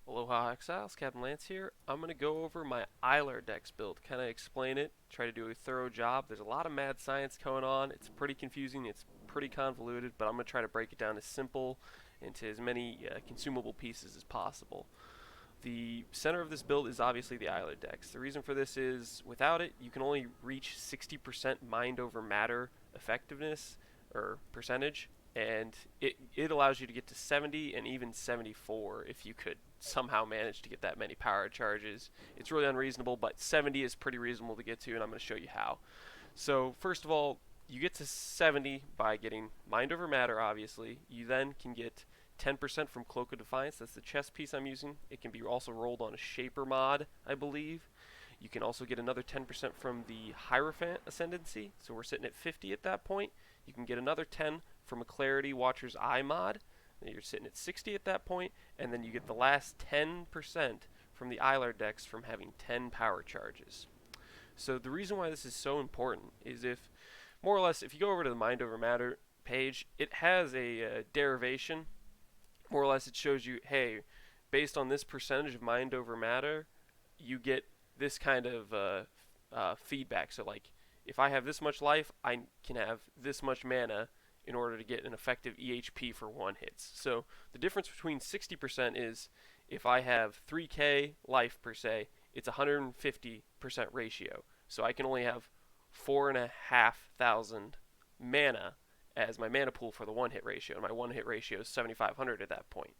Aloha Exiles, Captain Lance here. I'm going to go over my Aylardex build, kind of explain it, try to do a thorough job. There's a lot of mad science going on. It's pretty confusing, it's pretty convoluted, but I'm going to try to break it down as simple into as many consumable pieces as possible. The center of this build is obviously the Aylardex. The reason for this is without it, you can only reach 60% mind over matter effectiveness or percentage, and it allows you to get to 70 and even 74 if you could somehow manage to get that many power charges. It's really unreasonable, but 70 is pretty reasonable to get to, and I'm going to show you how. So first of all, you get to 70 by getting mind over matter, obviously. You then can get 10% from Cloak of Defiance. That's the chest piece I'm using. It can be also rolled on a Shaper mod, I believe. You can also get another 10% from the Hierophant Ascendancy, so we're sitting at 50 at that point. You can get another 10 from a Clarity Watcher's Eye mod. You're sitting at 60 at that point, and then you get the last 10% from the Aylardex from having 10 power charges. So the reason why this is so important is if, more or less, if you go over to the Mind Over Matter page, it has a derivation. More or less, it shows you, hey, based on this percentage of mind over matter, you get this kind of feedback. So, like, if I have this much life, I can have this much mana in order to get an effective EHP for one hits. So, the difference between 60% is if I have 3k life per se, it's 150% ratio. So, I can only have 4,500 mana as my mana pool for the one hit ratio. And my one hit ratio is 7,500 at that point.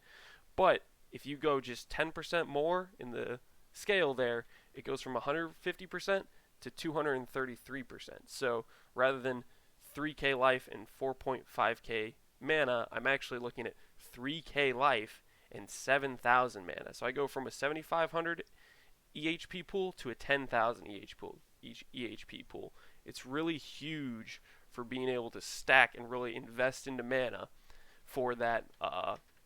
But if you go just 10% more in the scale there, it goes from 150% to 233%. So rather than 3k life and 4.5k mana, I'm actually looking at 3k life and 7,000 mana. So I go from a 7,500 EHP pool to a 10,000 EHP pool. It's really huge for being able to stack and really invest into mana for that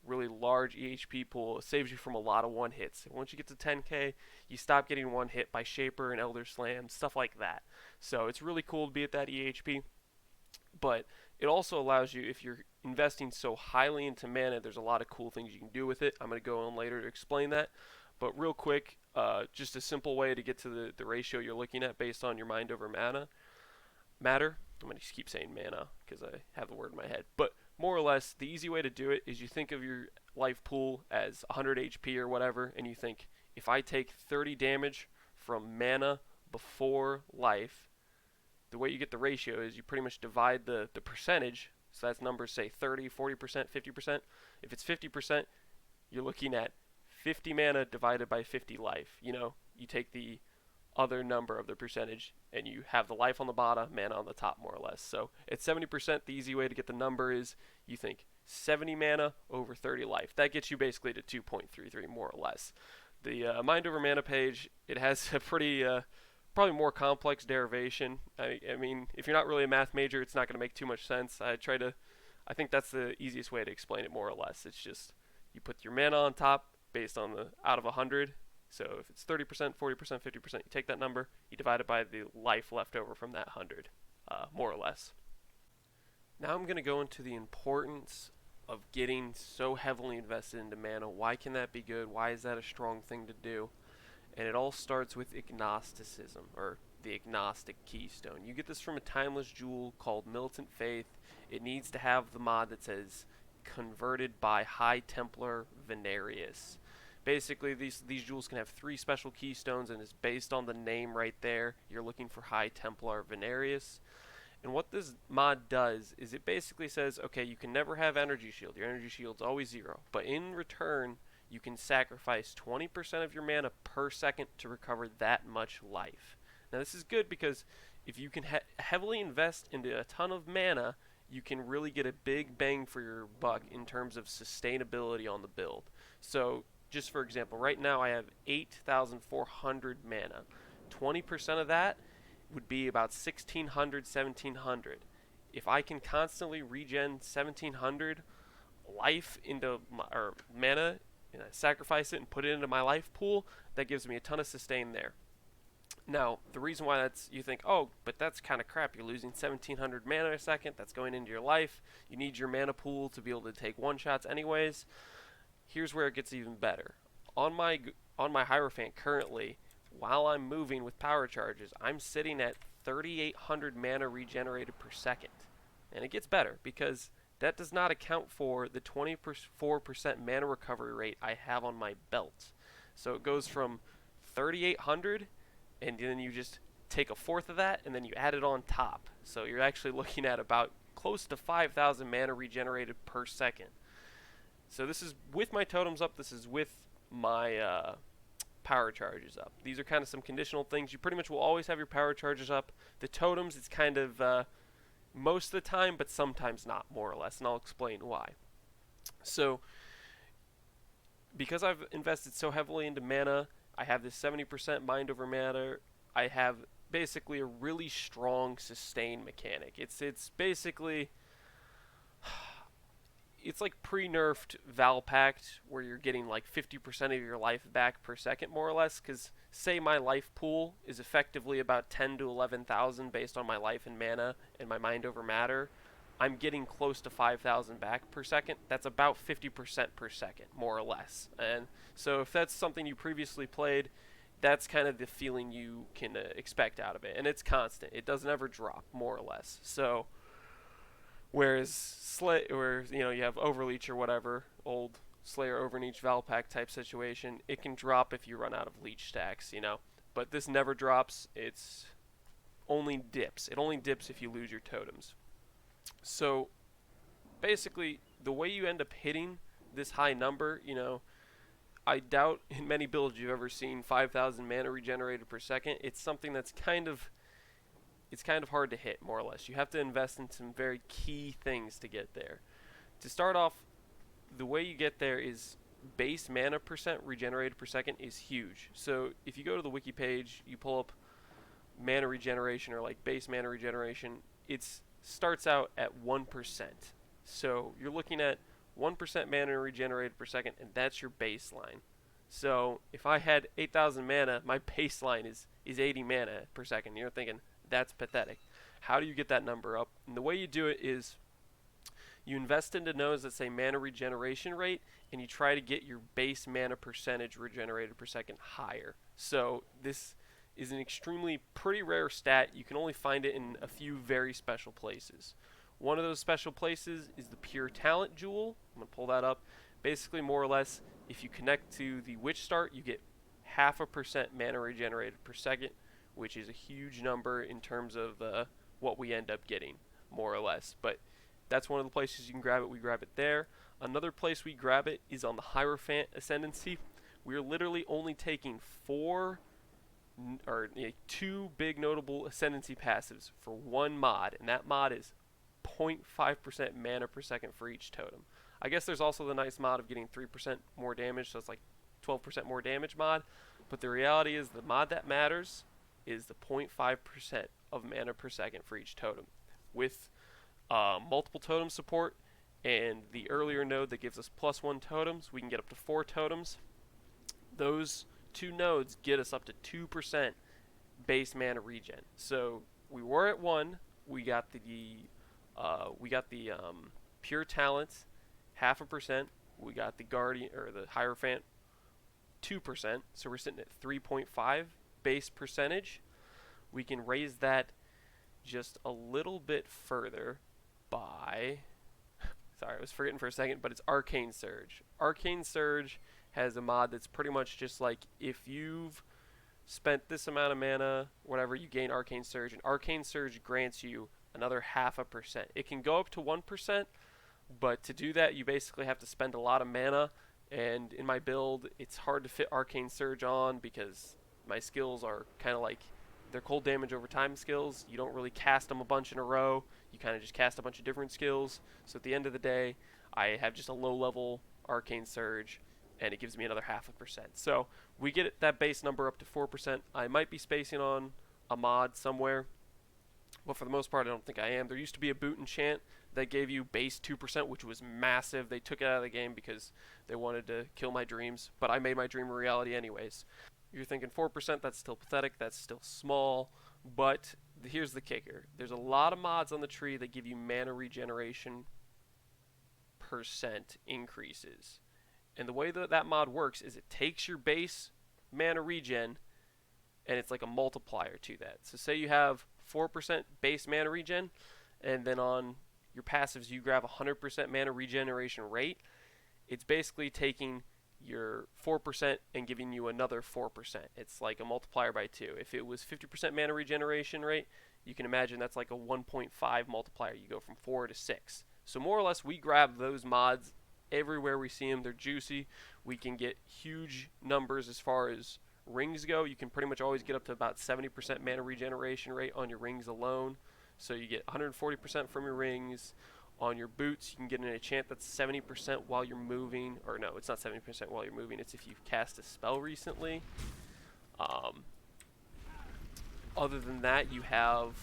really large EHP pool. It saves you from a lot of one hits. And once you get to 10k, you stop getting one hit by Shaper and Elder Slam, stuff like that. So it's really cool to be at that EHP. But it also allows you, if you're investing so highly into mana, there's a lot of cool things you can do with it. I'm going to go on later to explain that. But real quick, just a simple way to get to the ratio you're looking at based on your mind over matter. I'm going to keep saying mana because I have the word in my head. But more or less, the easy way to do it is you think of your life pool as 100 HP or whatever, and you think, if I take 30 damage from mana before life, the way you get the ratio is you pretty much divide the percentage. So that's numbers say 30, 40%, 50%. If it's 50%, you're looking at 50 mana divided by 50 life. You know, you take the other number of the percentage and you have the life on the bottom, mana on the top, more or less. So at 70%, the easy way to get the number is you think 70 mana over 30 life. That gets you basically to 2.33 more or less. The mind over mana page, it has a pretty probably more complex derivation. I mean, if you're not really a math major, it's not going to make too much sense. I think that's the easiest way to explain it, more or less. It's just you put your mana on top based on the out of 100. So if it's 30%, 40%, 50%, you take that number, you divide it by the life left over from that 100, more or less. Now I'm going to go into the importance of getting so heavily invested into mana. Why can that be good? Why is that a strong thing to do? And it all starts with agnosticism, or the agnostic keystone. You get this from a timeless jewel called Militant Faith. It needs to have the mod that says converted by High Templar Venarius. Basically, these jewels can have 3 special keystones, and it's based on the name right there. You're looking for High Templar Venarius. And what this mod does is it basically says, okay, you can never have energy shield. Your energy shield's always 0. But in return, you can sacrifice 20% of your mana per second to recover that much life. Now, this is good because if you can heavily invest into a ton of mana, you can really get a big bang for your buck in terms of sustainability on the build. So, just for example, right now I have 8,400 mana. 20% of that would be about 1,600, 1,700. If I can constantly regen 1,700 life into or mana, and I sacrifice it and put it into my life pool, that gives me a ton of sustain there. Now, the reason why that's, you think, oh, but that's kind of crap. You're losing 1,700 mana a second. That's going into your life. You need your mana pool to be able to take one-shots anyways. Here's where it gets even better. on my Hierophant currently, while I'm moving with power charges, I'm sitting at 3,800 mana regenerated per second. And it gets better because that does not account for the 24% mana recovery rate I have on my belt. So it goes from 3,800, and then you just take a fourth of that, and then you add it on top. So you're actually looking at about close to 5,000 mana regenerated per second. So this is with my totems up. This is with my power charges up. These are kind of some conditional things. You pretty much will always have your power charges up. The totems, it's kind of most of the time, but sometimes not, more or less, and I'll explain why. So because I've invested so heavily into mana, I have this 70% mind over matter. I have basically a really strong sustain mechanic. It's basically, it's like pre-nerfed Valpact, where you're getting like 50% of your life back per second, more or less, because say my life pool is effectively about 10 to 11,000 based on my life and mana and my mind over matter. I'm getting close to 5,000 back per second. That's about 50% per second, more or less. And so if that's something you previously played, that's kind of the feeling you can expect out of it. And it's constant. It doesn't ever drop, more or less. So whereas you have Overleech or whatever, old Slayer Overleech Valpact type situation, it can drop if you run out of leech stacks, But this never drops. It's only dips. It only dips if you lose your totems. So basically, the way you end up hitting this high number, I doubt in many builds you've ever seen 5,000 mana regenerated per second. It's something that's kind of hard to hit, more or less. You have to invest in some very key things to get there. To start off, the way you get there is base mana percent regenerated per second is huge. So if you go to the wiki page, you pull up mana regeneration, or like base mana regeneration, it's starts out at 1%. So you're looking at 1% mana regenerated per second, and that's your baseline. So if I had 8,000 mana, my baseline is 80 mana per second. You're thinking, that's pathetic. How do you get that number up? And the way you do it is you invest into nodes that say mana regeneration rate, and you try to get your base mana percentage regenerated per second higher. So this is an extremely pretty rare stat. You can only find it in a few very special places. One of those special places is the Pure Talent Jewel. I'm going to pull that up. Basically, more or less, if you connect to the Witch Start, you get 0.5% mana regenerated per second, which is a huge number in terms of what we end up getting, more or less. But that's one of the places you can grab it. We grab it there. Another place we grab it is on the Hierophant Ascendancy. We're literally only taking two big notable Ascendancy passives for one mod, and that mod is 0.5% mana per second for each totem. I guess there's also the nice mod of getting 3% more damage, so it's like 12% more damage mod. But the reality is the mod that matters is the 0.5% of mana per second for each totem. With multiple totem support and the earlier node that gives us +1 totems, we can get up to 4 totems. Those two nodes get us up to 2% base mana regen. So we were at 1. We got the Pure Talent 0.5%. We got the Guardian or the Hierophant 2%. So we're sitting at 3.5 base percentage. We can raise that just a little bit further by sorry, I was forgetting for a second, but it's Arcane Surge. Arcane Surge has a mod that's pretty much just like if you've spent this amount of mana, whatever, you gain Arcane Surge, and Arcane Surge grants you another 0.5%. It can go up to 1%, but to do that, you basically have to spend a lot of mana, and in my build, it's hard to fit Arcane Surge on because my skills are kind of like, they're cold damage over time skills. You don't really cast them a bunch in a row. You kind of just cast a bunch of different skills. So at the end of the day, I have just a low-level Arcane Surge, and it gives me another 0.5%. So we get that base number up to 4%. I might be spacing on a mod somewhere, but for the most part, I don't think I am. There used to be a boot enchant that gave you base 2%, which was massive. They took it out of the game because they wanted to kill my dreams, but I made my dream a reality anyways. You're thinking 4%, that's still pathetic, that's still small, but here's the kicker. There's a lot of mods on the tree that give you mana regeneration percent increases. And the way that that mod works is it takes your base mana regen and it's like a multiplier to that. So say you have 4% base mana regen, and then on your passives you grab 100% mana regeneration rate. It's basically taking your 4% and giving you another 4%. It's like a multiplier by 2. If it was 50% mana regeneration rate, you can imagine that's like a 1.5 multiplier. You go from 4 to 6. So more or less we grab those mods everywhere we see them. They're juicy. We can get huge numbers as far as rings go. You can pretty much always get up to about 70% mana regeneration rate on your rings alone. So you get 140% from your rings. On your boots, you can get an enchant that's 70% while you're moving. Or no, it's not 70% while you're moving. It's if you've cast a spell recently. Other than that, you have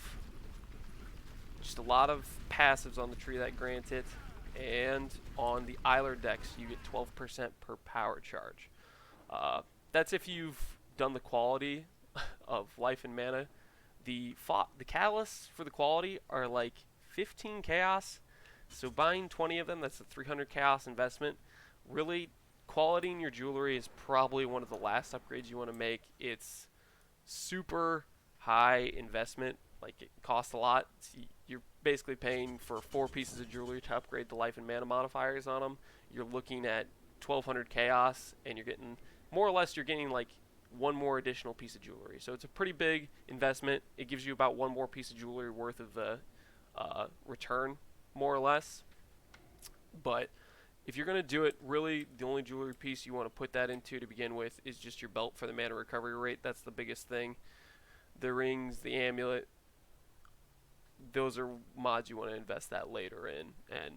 just a lot of passives on the tree that grant it. And on the Aylardex, you get 12% per power charge. That's if you've done the quality of life and mana. The catalysts for the quality are like 15 chaos. So buying 20 of them, that's a 300 chaos investment. Really, quality in your jewelry is probably one of the last upgrades you want to make. It's super high investment. Like, it costs a lot. You're basically paying for 4 pieces of jewelry to upgrade the life and mana modifiers on them. You're looking at 1200 chaos, and you're getting, more or less, you're getting like one more additional piece of jewelry. So it's a pretty big investment. It gives you about one more piece of jewelry worth of the return, more or less. But if you're going to do it, really the only jewelry piece you want to put that into to begin with is just your belt for the mana recovery rate. That's the biggest thing. The rings, the amulet, those are mods you want to invest that later in. And,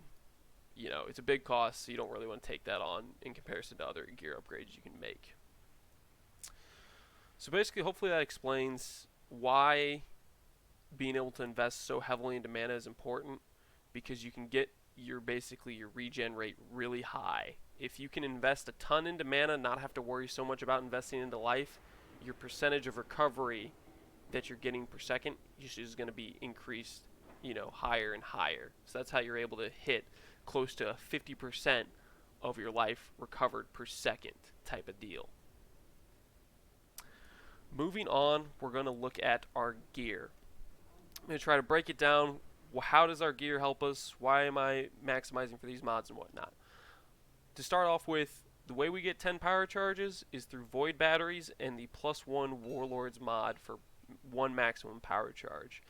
you know, it's a big cost, so you don't really want to take that on in comparison to other gear upgrades you can make. So basically, hopefully that explains why being able to invest so heavily into mana is important, because you can get your regen rate really high. If you can invest a ton into mana, not have to worry so much about investing into life, your percentage of recovery that you're getting per second is going to be increased, you know, higher and higher. So that's how you're able to hit close to 50% of your life recovered per second type of deal. Moving on, we're going to look at our gear. I'm going to try to break it down. How does our gear help us? Why am I maximizing for these mods and whatnot? To start off with, the way we get 10 power charges is through void batteries and the +1 warlords mod for 1 maximum power charge.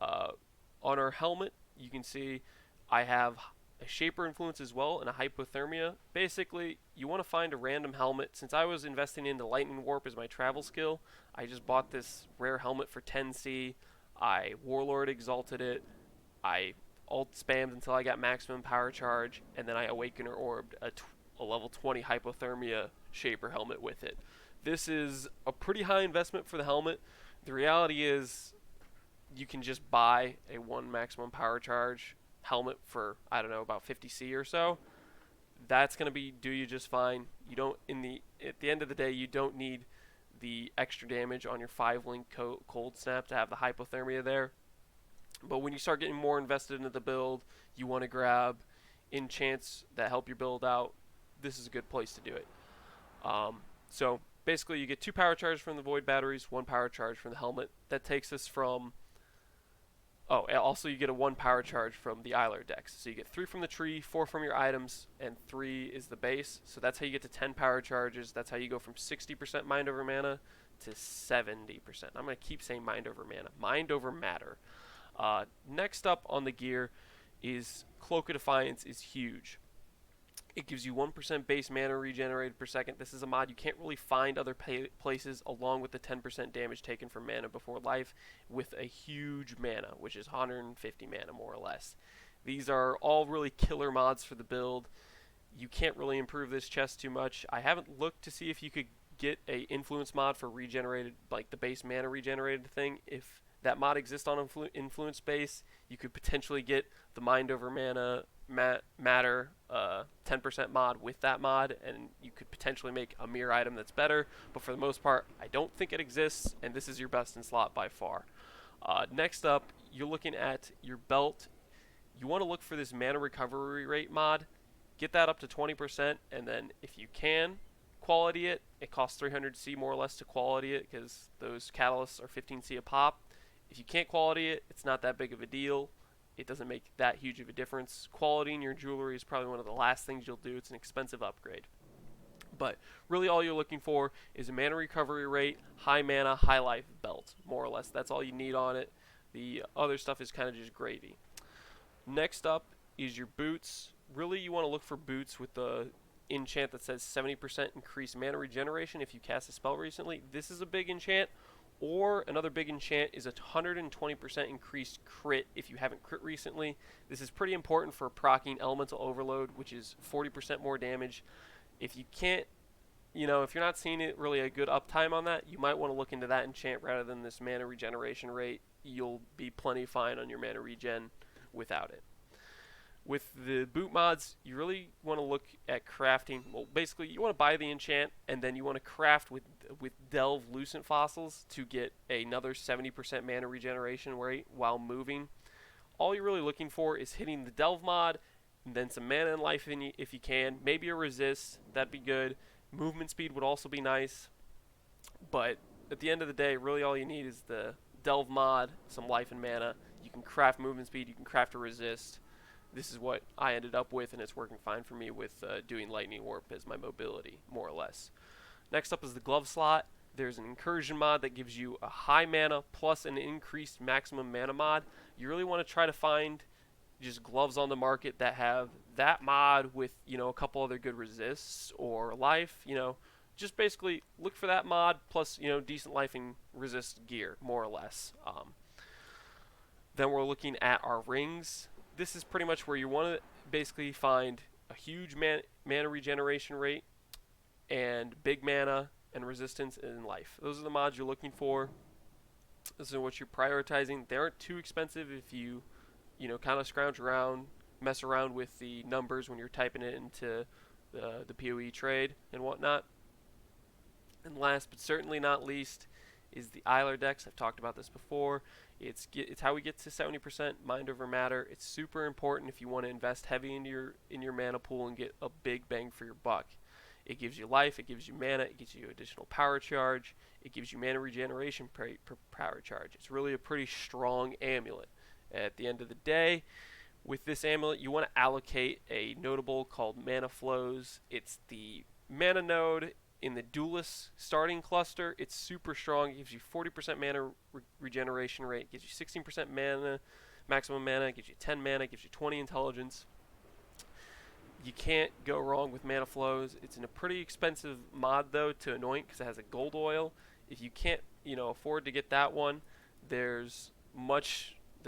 On our helmet, you can see I have a shaper influence as well and a hypothermia. Basically, you want to find a random helmet. Since I was investing into lightning warp as my travel skill, I just bought this rare helmet for 10C. I warlord exalted it. I alt spammed until I got maximum power charge, and then I awakener orbed a level 20 hypothermia shaper helmet with it. This is a pretty high investment for the helmet. The reality is you can just buy a 1 maximum power charge helmet for, I don't know, about 50C or so. That's going to do you just fine. You don't, at the end of the day, you don't need the extra damage on your 5-link cold snap to have the hypothermia there. But when you start getting more invested into the build, you want to grab enchants that help your build out. This is a good place to do it. So basically, you get 2 power charges from the void batteries, 1 power charge from the helmet. That takes us from... Oh, also you get a 1 power charge from the Aylardex. So you get 3 from the tree, 4 from your items, and 3 is the base. So that's how you get to 10 power charges. That's how you go from 60% mind over mana to 70%. I'm going to keep saying mind over mana. Mind over matter. Next up on the gear is Cloak of Defiance is huge. It gives you 1% base mana regenerated per second. This is a mod you can't really find other places, along with the 10% damage taken from mana before life, with a huge mana, which is 150 mana more or less. These are all really killer mods for the build. You can't really improve this chest too much. I haven't looked to see if you could get a influence mod for regenerated, like the base mana regenerated thing. If that mod exists on influence base, you could potentially get the mind over mana matter 10% mod with that mod, and you could potentially make a mirror item that's better. But for the most part, I don't think it exists, and this is your best in slot by far. Next up, you're looking at your belt. You want to look for this mana recovery rate mod. get that up to 20%, and then if you can quality it, it costs 300C more or less to quality it because those catalysts are 15C a pop. If you can't quality it, it's not that big of a deal. It doesn't make that huge of a difference. Quality in your jewelry is probably one of the last things you'll do. It's an expensive upgrade. But really all you're looking for is a mana recovery rate, high mana, high life belt, more or less. That's all you need on it. The other stuff is kind of just gravy. Next up is your boots. Really you want to look for boots with the enchant that says 70% increased mana regeneration if you cast a spell recently. This is a big enchant. Or another big enchant is a 120% increased crit if you haven't crit recently. This is pretty important for proccing Elemental Overload, which is 40% more damage. If you can't, if you're not seeing it really a good uptime on that, you might want to look into that enchant rather than this mana regeneration rate. You'll be plenty fine on your mana regen without it. With the boot mods, you really want to look at crafting. Well, basically, you want to buy the enchant, and then you want to craft with Delve Lucent Fossils to get another 70% mana regeneration rate while moving. All you're really looking for is hitting the Delve mod, and then some mana and life if you can. Maybe a resist, that'd be good. Movement speed would also be nice. But at the end of the day, really all you need is the Delve mod, some life and mana. You can craft movement speed, you can craft a resist. This is what I ended up with, and it's working fine for me with doing Lightning Warp as my mobility, more or less. Next up is the glove slot. There's an incursion mod that gives you a high mana plus an increased maximum mana mod. You really want to try to find just gloves on the market that have that mod with, a couple other good resists or life, just basically look for that mod plus, decent life and resist gear, more or less. Then we're looking at our rings. This is pretty much where you want to basically find a huge mana regeneration rate and big mana and resistance and life. Those are the mods you're looking for. This is what you're prioritizing. They aren't too expensive if you, kind of scrounge around, mess around with the numbers when you're typing it into the PoE trade and whatnot. And last but certainly not least is the Aylardex. I've talked about this before. It's how we get to 70% mind over matter. It's super important if you want to invest heavy in your mana pool and get a big bang for your buck. It gives you life, it gives you mana, it gives you additional power charge, it gives you mana regeneration per power charge. It's really a pretty strong amulet. At the end of the day, with this amulet, you want to allocate a notable called Mana Flows. It's the mana node in the Duelist starting cluster. It's super strong. It gives you 40% mana regeneration rate. It gives you 16% mana, maximum mana. It gives you 10 mana. It gives you 20 intelligence. You can't go wrong with Mana Flows. It's in a pretty expensive mod, though, to anoint because it has a gold oil. If you can't, afford to get that one, there's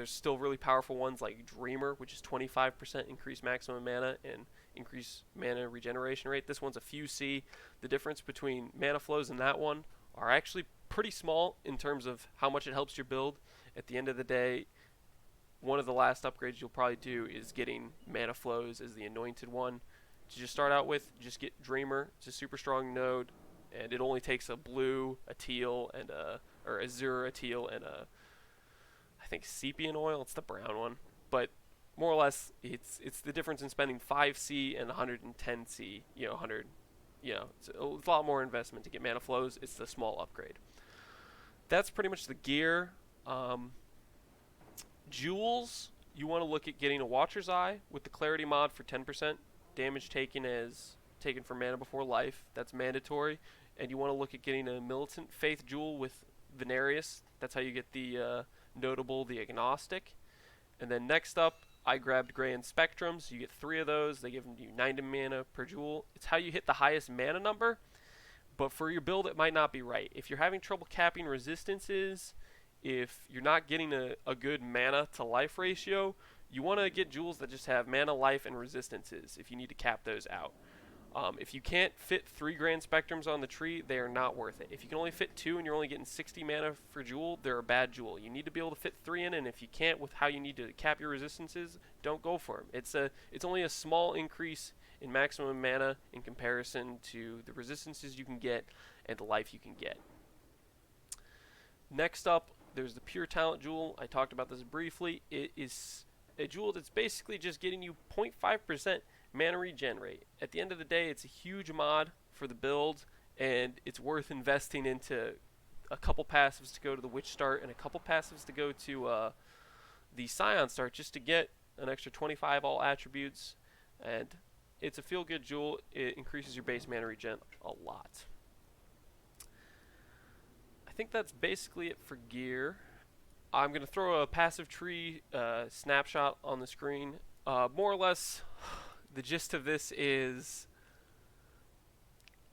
still really powerful ones like Dreamer, which is 25% increased maximum mana and increased mana regeneration rate. This one's a few C. The difference between Mana Flows and that one are actually pretty small in terms of how much it helps your build. At the end of the day, one of the last upgrades you'll probably do is getting Mana Flows as the anointed one. To just start out with, just get Dreamer. It's a super strong node, and it only takes a blue, a teal, and or azure, a teal, and I think Sepian oil. It's the brown one, but more or less, it's the difference in spending 5C and 110C. 100. It's a lot more investment to get Mana Flows. It's the small upgrade. That's pretty much the gear. Jewels, you want to look at getting a Watcher's Eye with the Clarity mod for 10% damage taken from Mana Before Life. That's mandatory. And you want to look at getting a Militant Faith Jewel with Venarius. That's how you get the notable, the agnostic. And then next up, I grabbed Grand Spectrums. You get 3 of those. They give you 90 mana per jewel. It's how you hit the highest mana number. But for your build, it might not be right. If you're having trouble capping resistances, if you're not getting a good mana to life ratio, you want to get jewels that just have mana, life, and resistances if you need to cap those out. If you can't fit 3 Grand Spectrums on the tree, they are not worth it. If you can only fit 2 and you're only getting 60 mana for jewel, they're a bad jewel. You need to be able to fit 3 in, and if you can't with how you need to cap your resistances, don't go for them. It's only a small increase in maximum mana in comparison to the resistances you can get and the life you can get. Next up, there's the Pure Talent Jewel. I talked about this briefly. It is a jewel that's basically just getting you 0.5% mana regenerate. At the end of the day, it's a huge mod for the build, and it's worth investing into a couple passives to go to the Witch start and a couple passives to go to the Scion start just to get an extra 25 all attributes. And it's a feel-good jewel. It increases your base mana regen a lot. I think that's basically it for gear. I'm going to throw a passive tree snapshot on the screen. More or less, the gist of this is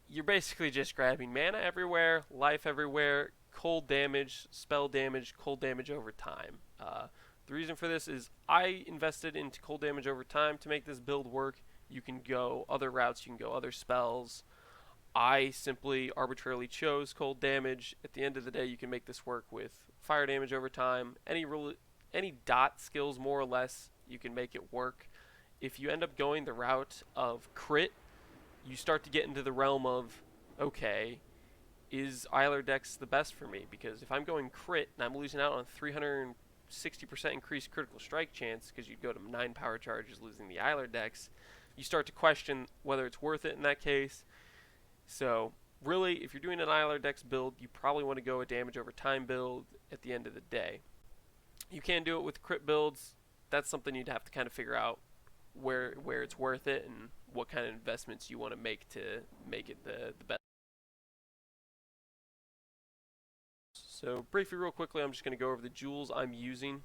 you're basically just grabbing mana everywhere, life everywhere, cold damage, spell damage, cold damage over time. The reason for this is I invested into cold damage over time to make this build work. You can go other routes, you can go other spells. I simply arbitrarily chose cold damage. At the end of the day, you can make this work with fire damage over time. Any dot skills, more or less, you can make it work. If you end up going the route of crit, you start to get into the realm of, okay, is Aylardex the best for me? Because if I'm going crit and I'm losing out on 360% increased critical strike chance, because you'd go to 9 power charges losing the Aylardex, you start to question whether it's worth it in that case. So really, if you're doing an Aylardex build, you probably want to go a damage over time build at the end of the day. You can do it with crit builds. That's something you'd have to kind of figure out where it's worth it and what kind of investments you want to make it the best. So briefly, real quickly, I'm just going to go over the jewels I'm using.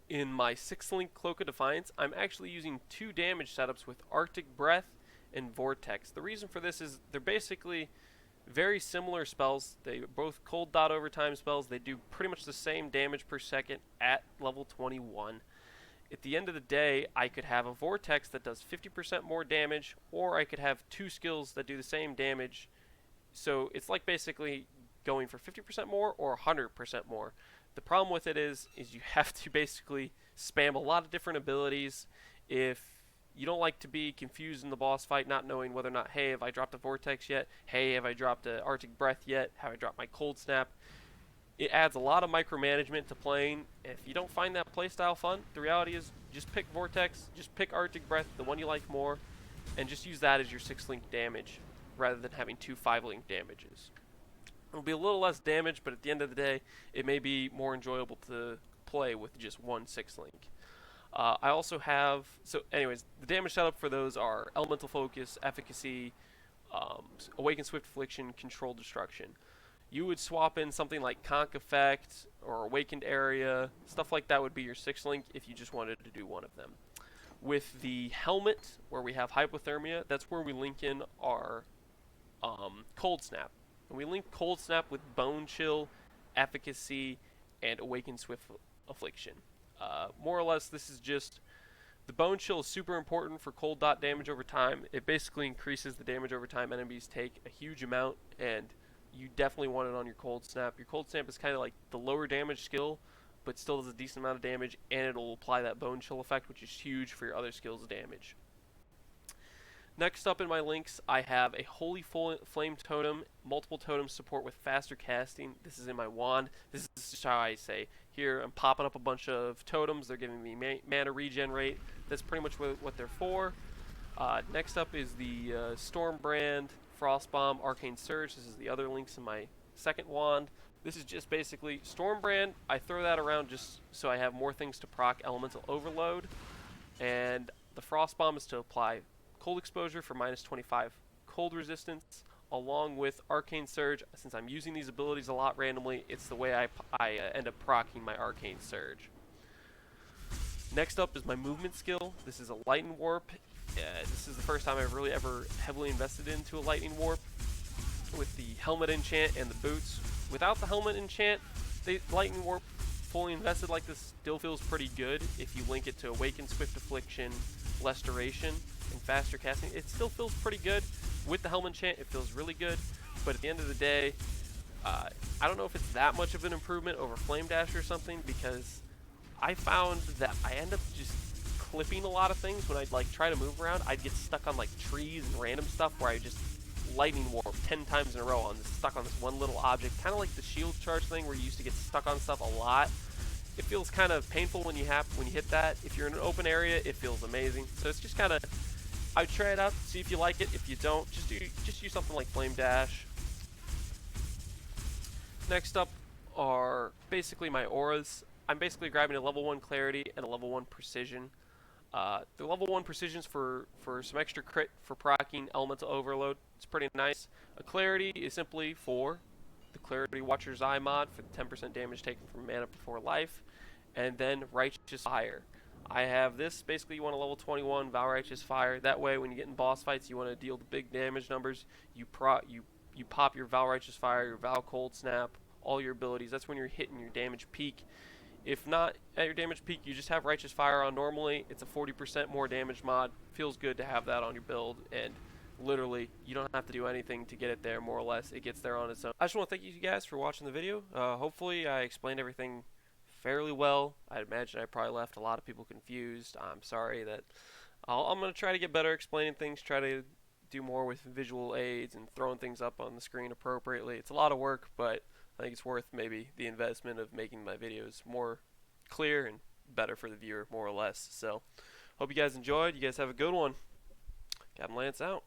In my 6-link Cloak of Defiance, I'm actually using 2 damage setups with Arctic Breath and Vortex. The reason for this is they're basically very similar spells. They're both cold dot over time spells. They do pretty much the same damage per second at level 21. At the end of the day, I could have a Vortex that does 50% more damage, or I could have 2 skills that do the same damage. So it's like basically going for 50% more or 100% more. The problem with it is you have to basically spam a lot of different abilities. If you don't like to be confused in the boss fight, not knowing whether or not, hey, have I dropped a Vortex yet? Hey, have I dropped an Arctic Breath yet? Have I dropped my Cold Snap? It adds a lot of micromanagement to playing. If you don't find that playstyle fun, the reality is just pick Vortex, just pick Arctic Breath, the one you like more, and just use that as your 6-link damage rather than having 2 5-link damages. It'll be a little less damage, but at the end of the day, it may be more enjoyable to play with just 1 6-link. I also have, so anyways, the damage setup for those are Elemental Focus, Efficacy, Awaken Swift Affliction, Controlled Destruction. You would swap in something like Conk Effect or Awakened Area, stuff like that would be your 6-link if you just wanted to do one of them. With the Helmet, where we have Hypothermia, that's where we link in our Cold Snap. And we link Cold Snap with Bone Chill, Efficacy, and Awaken Swift Affliction. More or less, this is just, the Bone Chill is super important for cold dot damage over time. It basically increases the damage over time enemies take a huge amount, and you definitely want it on your Cold Snap. Your Cold Snap is kind of like the lower damage skill, but still does a decent amount of damage, and it'll apply that Bone Chill effect, which is huge for your other skills' damage. Next up in my links, I have a Holy Flame Totem, multiple totems support with faster casting. This is in my wand. This is just how I say, here I'm popping up a bunch of totems, they're giving me mana regenerate. That's pretty much what they're for. Next up is the Stormbrand, Frostbomb, Arcane Surge. This is the other links in my second wand. This is just basically Stormbrand. I throw that around just so I have more things to proc Elemental Overload. And the Frostbomb is to apply cold exposure for minus 25 cold resistance, along with Arcane Surge. Since I'm using these abilities a lot randomly, it's the way I end up proccing my Arcane Surge. Next up is my movement skill. This is a Lightning Warp. This is the first time I've really ever heavily invested into a Lightning Warp with the helmet enchant and the boots. Without the helmet enchant, the Lightning Warp fully invested like this still feels pretty good. If you link it to Awaken Swift Affliction, less duration, and faster casting, it still feels pretty good. With the helmet enchant, it feels really good, but at the end of the day, I don't know if it's that much of an improvement over Flame Dash or something, because I found that I end up just clipping a lot of things when I'd like try to move around. I'd get stuck on like trees and random stuff where I just Lightning Warp 10 times in a row on stuck on this one little object, kind of like the shield charge thing where you used to get stuck on stuff a lot. it feels kind of painful when you hit that. If you're in an open area, it feels amazing. So it's just kind of, I would try it out, see if you like it. If you don't, just use something like Flame Dash. Next up are basically my auras. I'm basically grabbing a level 1 clarity and a level 1 precision. The level 1 precisions for some extra crit for proccing elemental overload. It's pretty nice. A clarity is simply for the Clarity Watcher's Eye mod for the 10% damage taken from mana before life. And then Righteous Fire. I have this, basically you want a level 21 Val Righteous Fire. That way when you get in boss fights, you want to deal the big damage numbers. You pop your Val Righteous Fire, your Val Cold Snap, all your abilities. That's when you're hitting your damage peak. If not at your damage peak, you just have Righteous Fire on normally. It's a 40% more damage mod. Feels good to have that on your build, and literally, you don't have to do anything to get it there, more or less. It gets there on its own. I just want to thank you guys for watching the video. Hopefully, I explained everything fairly well. I imagine I probably left a lot of people confused. I'm sorry that I'm going to try to get better explaining things, try to do more with visual aids and throwing things up on the screen appropriately. It's a lot of work, but I think it's worth maybe the investment of making my videos more clear and better for the viewer, more or less. So, hope you guys enjoyed. You guys have a good one. Captain Lance out.